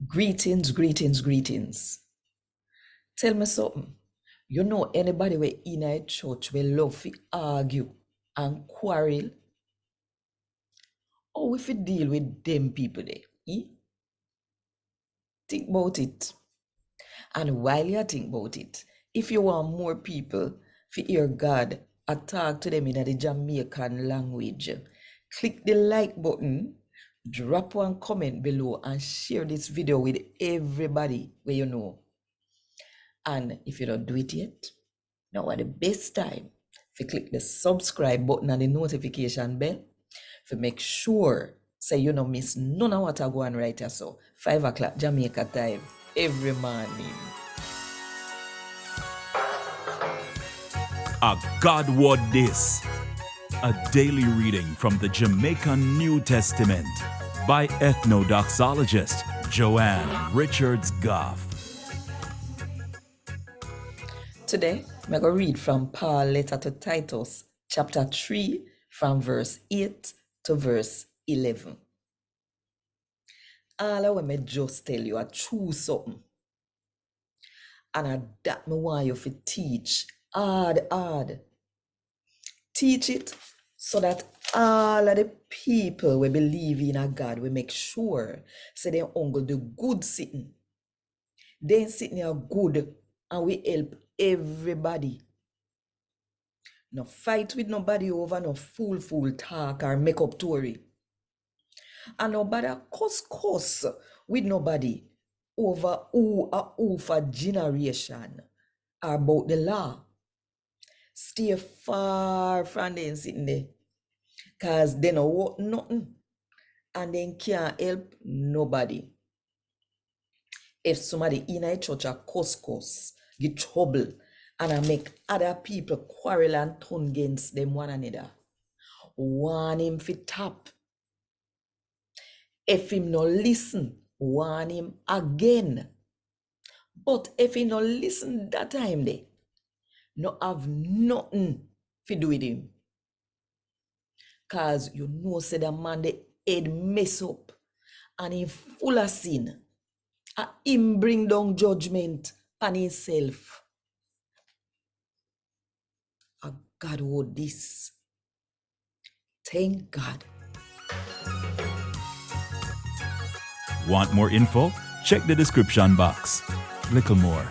Greetings, greetings, greetings. Tell me something. You know anybody we in a church will love to argue and quarrel? Or if you deal with them people there? Think about it. And while you think about it, if you want more people to hear God talk to them in the Jamaican language, click the like button, drop one comment below, and share this video with everybody where you know. And if you don't do it yet, now at the best time, if you click the subscribe button and the notification bell, if you make sure say you don't miss none of what I go on right here. So 5 o'clock Jamaica time every morning. A God Word This, a daily reading from the Jamaican New Testament by Ethnodoxologist Joanne Richards Goffe. Today, I'm going to read from Paul's letter to Titus, chapter 3, from verse 8 to verse 11. All I want me just tell you, I choose something. And that me want you to teach hard. Teach it so that all of the people we believe in a God, we make sure so they uncle the good sitting. They sitting here good and we help everybody. No fight with nobody over no fool talk or make up story. And nobody cuss with nobody over who for generation or about the law. Stay far from them sitting there. Because they don't want nothing. And they can't help nobody. If somebody in a church a cuss, get trouble, and I make other people quarrel and turn against them one another, warn him fi tap. If him no listen, warn him again. But if he no listen that time there, no have nothing fi do with him. Cause you know say the man the head mess up and he full of sin. And him bring down judgment on himself. A God word this. Thank God. Want more info? Check the description box. Little more.